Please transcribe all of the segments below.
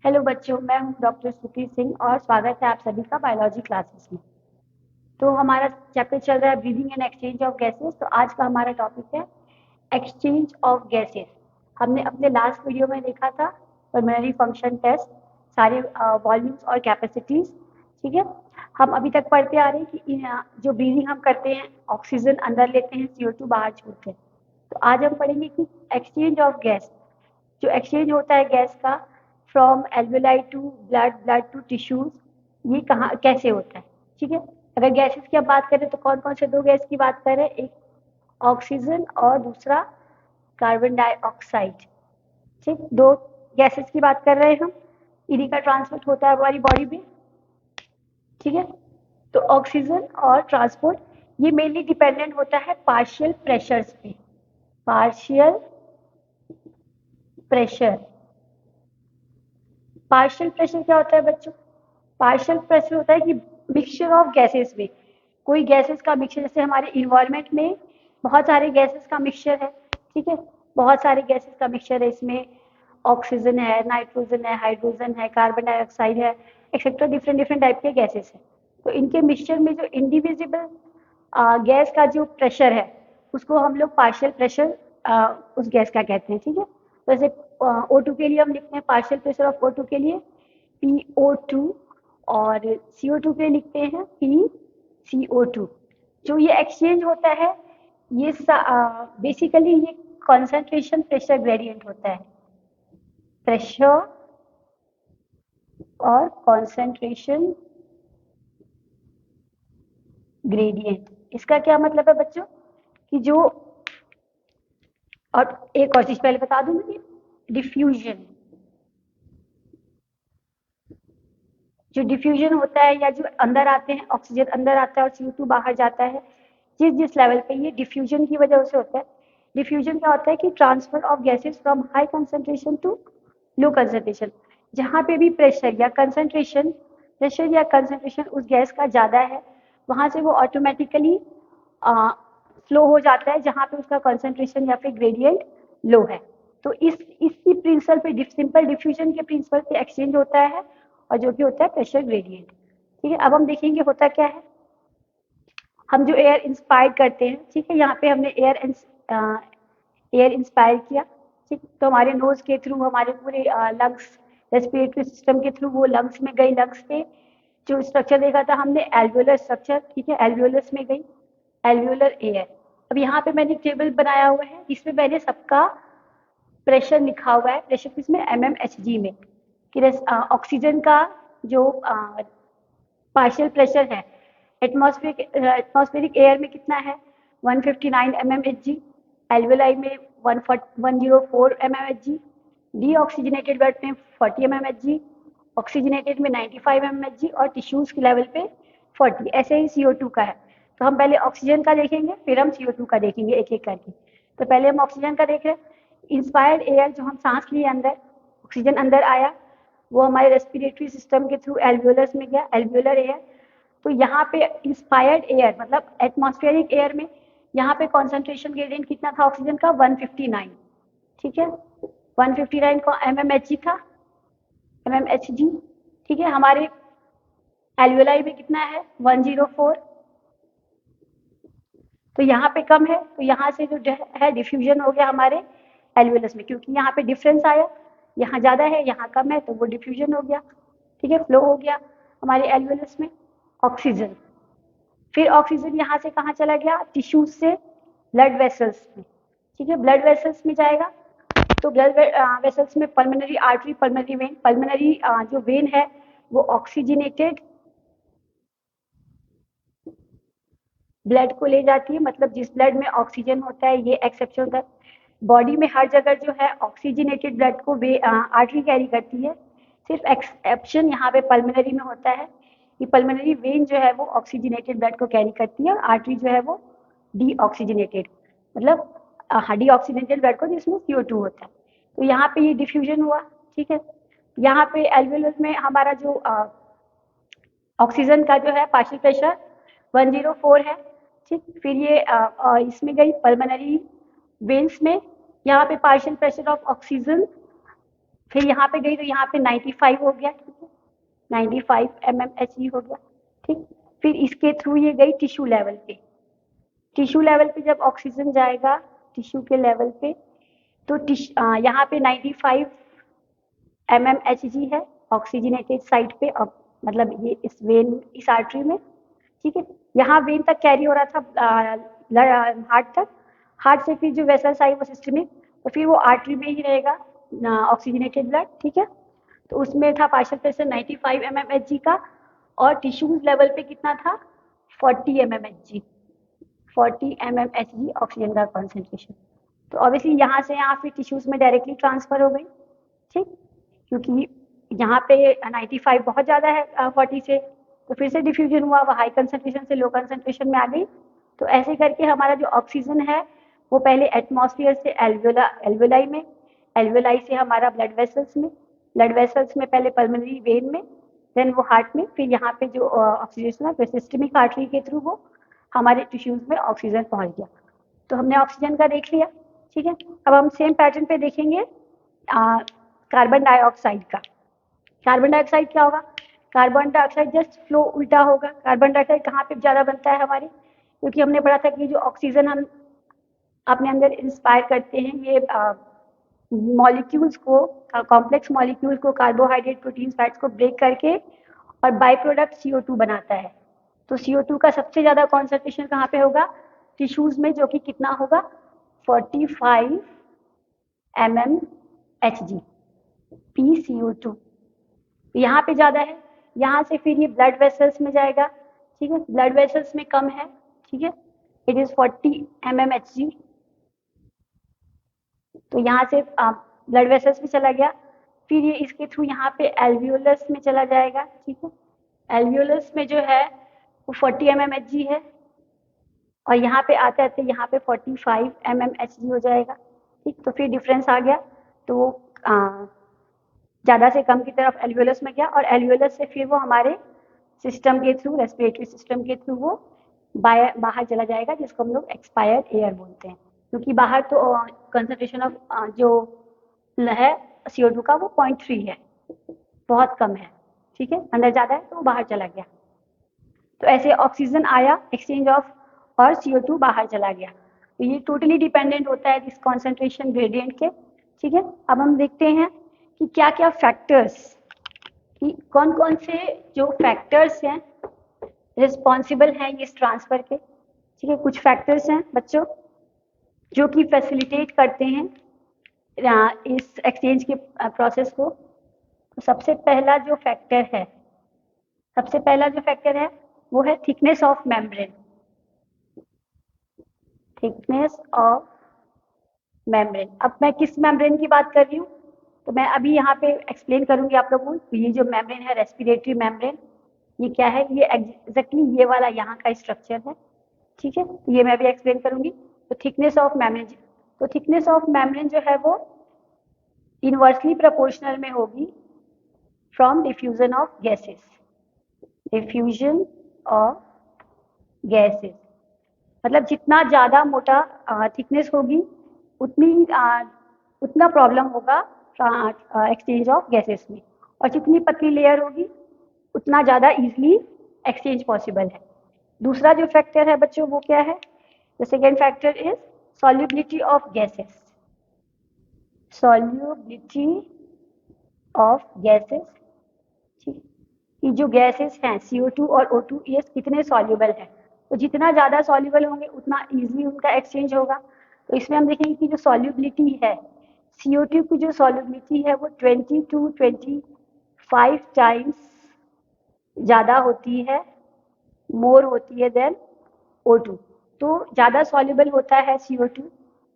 Hello बच्चों, मैं हूं डॉक्टर श्रुति सिंह और स्वागत है आप सभी का बायोलॉजी क्लासेस में। तो हमारा चैप्टर चल रहा है breathing and exchange of gases. तो आज का हमारा टॉपिक है एक्सचेंज ऑफ गैसेस। हमने अपने लास्ट वीडियो में देखा था पल्मोनरी फंक्शन टेस्ट, सारे वॉल्यूम्स और कैपेसिटीज। ठीक है, हम अभी तक पढ़ते आ रहे हैं कि जो ब्रीदिंग हम करते हैं, ऑक्सीजन अंदर लेते हैं, CO2 बाहर छोड़ते हैं। तो आज हम पढ़ेंगे कि एक्सचेंज ऑफ गैस, जो एक्सचेंज होता है गैस का from alveoli to blood, blood to tissues, ये कहाँ कैसे होता है। ठीक है, अगर गैसेस की अब बात करें तो कौन कौन से दो गैस की बात करें, एक ऑक्सीजन और दूसरा कार्बन डाइऑक्साइड। ठीक, दो गैसेस की बात कर रहे हैं हम, इन्हीं का ट्रांसपोर्ट होता है हमारी बॉडी में। ठीक है, तो ऑक्सीजन और ट्रांसपोर्ट ये मेनली डिपेंडेंट होता है पार्शियल प्रेशर्स पे। पार्शियल प्रेशर, पार्शियल प्रेशर क्या होता है बच्चों? पार्शियल प्रेशर होता है कि मिक्सचर ऑफ गैसेस में, कोई गैसेस का मिक्सचर, जैसे हमारे इन्वायरमेंट में बहुत सारे गैसेस का मिक्सचर है। ठीक है, बहुत सारे गैसेस का मिक्सचर है, इसमें ऑक्सीजन है, नाइट्रोजन है, हाइड्रोजन है, कार्बन डाइऑक्साइड है, एक्सेट्रा, डिफरेंट डिफरेंट टाइप के गैसेस हैं। तो इनके मिक्सचर में जो इंडिविजिबल गैस का जो प्रेशर है उसको हम लोग पार्शियल प्रेशर उस गैस का कहते हैं। ठीक है, तो जैसे O2 के लिए हम लिखते हैं पार्शियल प्रेशर ऑफ O2 के लिए PO2, और CO2 के लिए लिखते हैं PCO2। जो ये एक्सचेंज होता है, ये बेसिकली ये कॉन्सेंट्रेशन प्रेशर ग्रेडियंट होता है। प्रेशर और कॉन्सेंट्रेशन ग्रेडियंट, इसका क्या मतलब है बच्चों कि जो, और एक और चीज पहले बता दूं मैं, डिफ्यूजन, जो डिफ्यूजन होता है या जो अंदर आते हैं, ऑक्सीजन अंदर आता है और CO2 बाहर जाता है, जिस जिस लेवल पे, ये डिफ्यूजन की वजह से होता है। डिफ्यूजन क्या होता है कि transfer of gases from high concentration to low concentration. जहाँ पे भी प्रेशर या कंसंट्रेशन उस गैस का ज़्यादा है, वहाँ से वो ऑटोमेटिकली फ्लो हो जाता है जहाँ पे उसका कंसंट्रेशन या फिर ग्रेडियंट लो है। तो इसी प्रिंसिपल पे, सिंपल डिफ्यूजन के प्रिंसिपल पे एक्सचेंज होता है, और जो कि होता है प्रेशर ग्रेडियंट। ठीक है, अब हम देखेंगे होता क्या है। हम जो एयर इंस्पायर करते हैं, ठीक है, यहाँ पे हमने एयर इंस्पायर किया। ठीक, तो हमारे नोज के थ्रू हमारे पूरे लंग्स, रेस्पिरेटरी सिस्टम के थ्रू वो लंग्स में गई। लंग्स पे जो स्ट्रक्चर देखा था हमने एल्वियोलर स्ट्रक्चर, ठीक है, एल्वियोलस में गई, एल्वियोलर एयर। अब यहाँ पे मैंने टेबल बनाया हुआ है, इसमें मैंने सबका प्रेशर लिखा हुआ है। प्रेशर किसमें? MMHg में। कि ऑक्सीजन का जो पार्शियल प्रेशर है एटमॉस्फेरिक एयर में कितना है? 159 mmHg। एल्वेलाई में 104 mmHg। डीऑक्सीजनेटेड ब्लड में 40 mmHg। ऑक्सीजनेटेड में 95 mmHg, और टिश्यूज के लेवल पे 40। ऐसे ही CO2 का है। तो हम पहले ऑक्सीजन का देखेंगे, फिर हम CO2 का देखेंगे एक एक करके। तो पहले हम ऑक्सीजन का देख रहे हैं। इंस्पायर्ड एयर, जो हम सांस लिए अंदर, ऑक्सीजन अंदर आया, वो हमारे रेस्पिरेटरी सिस्टम के थ्रू एल्वियोलस में गया, एल्वियोलर एयर। तो यहाँ पे इंस्पायर्ड एयर मतलब एटमॉस्फेरिक एयर में, यहाँ पे कॉन्सेंट्रेशन ग्रेडियंट कितना था ऑक्सीजन का? 159। ठीक है, 159 को mmHg था, mmHg। ठीक है, हमारे एल्वियोलाई में कितना है? 104। तो यहाँ पे कम है, तो यहाँ से जो है डिफ्यूजन हो गया हमारे एल्वियोलस में, क्योंकि यहाँ पे डिफरेंस आया, यहाँ ज़्यादा है यहाँ कम है, तो वो डिफ्यूजन हो गया। ठीक है, फ्लो हो गया हमारे एल्वियोलस में ऑक्सीजन। फिर ऑक्सीजन यहाँ से कहाँ चला गया? टिश्यूज से ब्लड वेसल्स में। ठीक है, ब्लड वेसल्स में जाएगा। तो ब्लड वेसल्स में pulmonary artery, pulmonary vein, pulmonary जो वेन है वो ऑक्सीजनेटेड ब्लड को ले जाती है, मतलब जिस ब्लड में ऑक्सीजन होता है, ये एक्सेप्शन होता है। बॉडी में हर जगह जो है ऑक्सीजनेटेड ब्लड को आर्टरी कैरी करती है, सिर्फ एक्सेप्शन यहाँ पे पल्मोनरी में होता है कि पल्मोनरी वेन जो है वो ऑक्सीजनेटेड ब्लड को कैरी करती है, और आर्टरी जो है वो डीऑक्सीजनेटेड, मतलब डीऑक्सीजनेटेड ब्लड को जिसमें CO2 होता है। तो यहाँ पे ये डिफ्यूजन हुआ। ठीक है, यहाँ पे एल्वियोलर में हमारा जो ऑक्सीजन का जो है पार्शियल प्रेशर 104 है। ठीक, फिर ये इसमें गई पल्मोनरी वेन्स में, यहाँ पे पार्शियल प्रेशर ऑफ ऑक्सीजन फिर यहाँ पे गई तो यहाँ पे 95 हो गया, ठीक है, 95 mmHg हो गया, ठीक। फिर इसके थ्रू ये गई टिश्यू लेवल पे। टिश्यू लेवल पे जब ऑक्सीजन जाएगा टिश्यू के लेवल पे, तो यहाँ पे 95 mmHg है ऑक्सीजनेटेड साइट पे, मतलब ये इस वेन, इस आर्टरी में, ठीक है। यहाँ वेन तक कैरी हो रहा था हार्ट तक, हार्ट से फिर जो वेसल्स आई वो सिस्टमिक, तो फिर वो आर्टरी में ही रहेगा ऑक्सीजनेटेड ब्लड, ठीक है। तो उसमें था पार्शियल प्रेशर 95 mmHg का, और टिश्यूज लेवल पे कितना था 40 mmHg, 40 mmHg ऑक्सीजन का कॉन्सेंट्रेशन। तो ऑब्वियसली यहाँ से यहाँ फिर टिश्यूज में डायरेक्टली ट्रांसफर हो गई, ठीक, क्योंकि यहाँ पे 95 बहुत ज़्यादा है 40 से, तो फिर से डिफ्यूजन हुआ, वो हाई कंसंट्रेशन से लो कंसंट्रेशन में आ गई। तो ऐसे करके हमारा जो ऑक्सीजन है वो पहले एटमॉस्फेयर से एल्वेलाई में, एल्वेलाई से हमारा ब्लड वेसल्स में, ब्लड वेसल्स में पहले पल्मोनरी वेन में, देन वो हार्ट में, फिर यहाँ पे जो ऑक्सीजन है फिर सिस्टमिक आर्टरी के थ्रू वो हमारे टिश्यूज में ऑक्सीजन पहुँच गया। तो हमने ऑक्सीजन का देख लिया, ठीक है। अब हम सेम पैटर्न पे देखेंगे कार्बन डाइऑक्साइड का। कार्बन डाइऑक्साइड क्या होगा, कार्बन डाइऑक्साइड जस्ट फ्लो उल्टा होगा। कार्बन डाइऑक्साइड कहाँ पे ज़्यादा बनता है हमारे, क्योंकि हमने पढ़ा था कि जो ऑक्सीजन हम अपने अंदर इंस्पायर करते हैं, ये मॉलिक्यूल्स को, कॉम्प्लेक्स मॉलिक्यूल्स को, कार्बोहाइड्रेट, प्रोटीन, फैट्स को ब्रेक करके और बाई प्रोडक्ट CO2 बनाता है। तो CO2 का सबसे ज़्यादा कॉन्सेंट्रेशन कहाँ पे होगा, टिश्यूज में, जो कि कितना होगा 45 mmHg PCO2, यहाँ पे ज़्यादा है। यहाँ से फिर ये ब्लड वेसल्स में जाएगा, ठीक है, ब्लड वेसल्स में कम है, ठीक है, इट इज़ 40 mmHg। तो यहाँ से ब्लड वेसल्स में चला गया, फिर ये इसके थ्रू यहाँ पे एल्वियोलस में चला जाएगा, ठीक है। एल्वियोलस में जो है वो 40 mmHg है, और यहाँ पे आते आते यहाँ पे 45 mmHg हो जाएगा, ठीक। तो फिर डिफरेंस आ गया, तो वो ज़्यादा से कम की तरफ एल्वियोलस में गया, और एल्वियोलस से फिर वो हमारे सिस्टम के थ्रू, रेस्पिरेटरी सिस्टम के थ्रू वो बाहर चला जाएगा, जिसको हम लोग एक्सपायर्ड एयर बोलते हैं, क्योंकि बाहर तो कंसंट्रेशन ऑफ जो है CO2 का वो 0.3 है, बहुत कम है, ठीक है, अंदर ज़्यादा है तो वो बाहर चला गया। तो ऐसे ऑक्सीजन आया, एक्सचेंज ऑफ, और CO2 बाहर चला गया। तो ये टोटली डिपेंडेंट होता है इस कॉन्सेंट्रेशन ग्रेडियंट के, ठीक है। अब हम देखते हैं कि क्या क्या फैक्टर्स, कि कौन कौन से जो फैक्टर्स हैं रिस्पॉन्सिबल हैं इस ट्रांसफर के, ठीक है। कुछ फैक्टर्स हैं बच्चों जो कि फैसिलिटेट करते हैं इस एक्सचेंज के प्रोसेस को। तो सबसे पहला जो फैक्टर है वो है thickness of membrane, thickness of membrane. अब मैं किस मेम्ब्रेन की बात कर रही हूँ, तो मैं अभी यहाँ पे एक्सप्लेन करूंगी आप लोगों को। तो ये जो मेम्ब्रेन है रेस्पिरेटरी मेम्ब्रेन, ये क्या है, ये एग्जैक्टली ये वाला यहाँ का स्ट्रक्चर है, ठीक है। तो ये मैं अभी एक्सप्लेन करूंगी। तो थिकनेस ऑफ मेम्ब्रेन, तो थिकनेस ऑफ मेम्ब्रेन जो है वो इनवर्सली प्रोपोर्शनल में होगी from diffusion of gases, diffusion of gases, मतलब जितना ज़्यादा मोटा थिकनेस होगी उतना प्रॉब्लम होगा एक्सचेंज ऑफ गैसेस में, और जितनी पतली लेयर होगी उतना ज़्यादा इजीली एक्सचेंज पॉसिबल है। दूसरा जो फैक्टर है बच्चों वो क्या है, the second factor is solubility of gases, solubility of gases, ठीक, कि जो गैसेस हैं CO2 और O2 ये कितने सॉल्युबल हैं। तो जितना ज़्यादा सॉल्युबल होंगे उतना इजीली उनका एक्सचेंज होगा। तो इसमें हम देखेंगे कि जो सॉल्युबिलिटी है, CO2 की जो सॉल्युबिलिटी है वो 20 to 25 टाइम्स ज़्यादा होती है, मोर होती है देन O2। तो ज़्यादा सॉल्युबल होता है CO2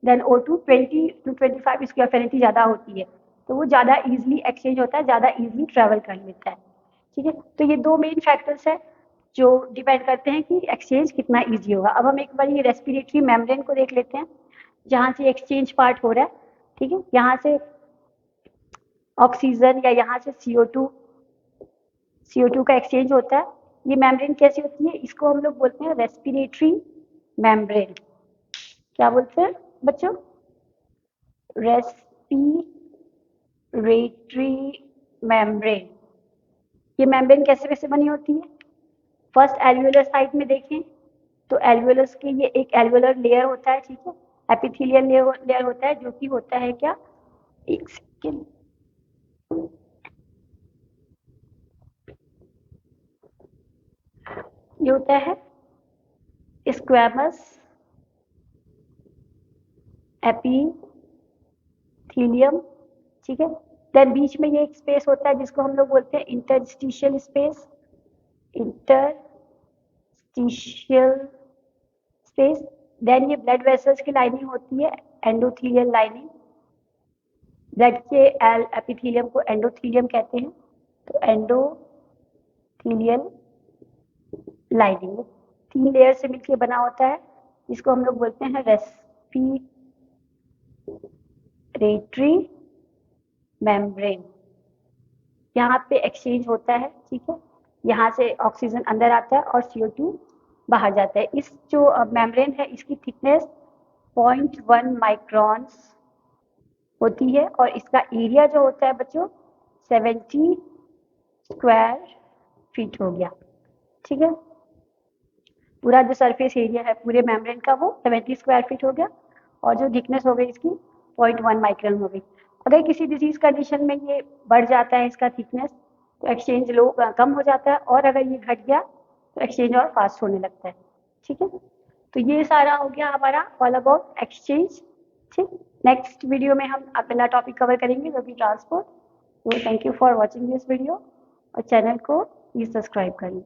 देन O2, 20 to 25 इसकी अफिनिटी ज़्यादा होती है, तो वो ज़्यादा इजीली एक्सचेंज होता है, ज़्यादा इजीली ट्रैवल कर लेता है, ठीक है। तो ये दो मेन फैक्टर्स हैं जो डिपेंड करते हैं कि एक्सचेंज कितना ईजी होगा। अब हम एक बार ये रेस्पिरेटरी मेम्ब्रेन को देख लेते हैं, जहाँ से एक्सचेंज पार्ट हो रहा है, ठीक है। यहाँ से ऑक्सीजन या यहाँ से CO2 का एक्सचेंज होता है। ये मेम्ब्रेन कैसी होती है, इसको हम लोग बोलते हैं रेस्पिरेटरी मेम्ब्रेन। क्या बोलते हैं बच्चों, रेस्पिरेटरी रेटरी मेम्ब्रेन। ये मेम्ब्रेन कैसे कैसे बनी होती है? फर्स्ट एल्वियोलर साइड में देखें तो एल्वियोलस के ये एक एल्वियोलर लेयर होता है, ठीक है, एपिथेलियल लेयर होता है, जो कि होता है क्या, एक सेकेंड, ये होता है स्क्वैमस एपिथेलियम, ठीक है। देन बीच में ये एक स्पेस होता है जिसको हम लोग बोलते हैं interstitial space, interstitial space. Then ये ब्लड वेसल्स की लाइनिंग होती है, एंडोथेलियल लाइनिंग। ब्लड के एपिथेलियम को एंडोथेलियम कहते हैं, तो एंडोथेलियल लाइनिंग 3 लेयर से मिलकर बना होता है, जिसको हम लोग बोलते हैं रेस्पिरेटरी मेम्ब्रेन। यहाँ पे एक्सचेंज होता है, ठीक है, यहाँ से ऑक्सीजन अंदर आता है और CO2 बाहर जाता है। इस जो मेम्ब्रेन है इसकी थिकनेस 0.1 माइक्रॉन्स होती है और इसका एरिया जो होता है बच्चों 70 स्क्वायर फीट हो गया, ठीक है। पूरा जो सरफेस एरिया है पूरे मेम्ब्रेन का वो 70 स्क्वायर फीट हो गया और जो थिकनेस हो गई इसकी 0.1 माइक्रॉन हो गई। अगर किसी डिजीज कंडीशन में ये बढ़ जाता है इसका थिकनेस तो एक्सचेंज कम हो जाता है, और अगर ये घट गया तो एक्सचेंज और फास्ट होने लगता है, ठीक है। तो ये सारा हो गया हमारा ऑल अबाउट एक्सचेंज, ठीक। नेक्स्ट वीडियो में हम अगला टॉपिक कवर करेंगे जो कि ट्रांसपोर्ट। तो thank you for watching this video और चैनल को प्लीज सब्सक्राइब करें।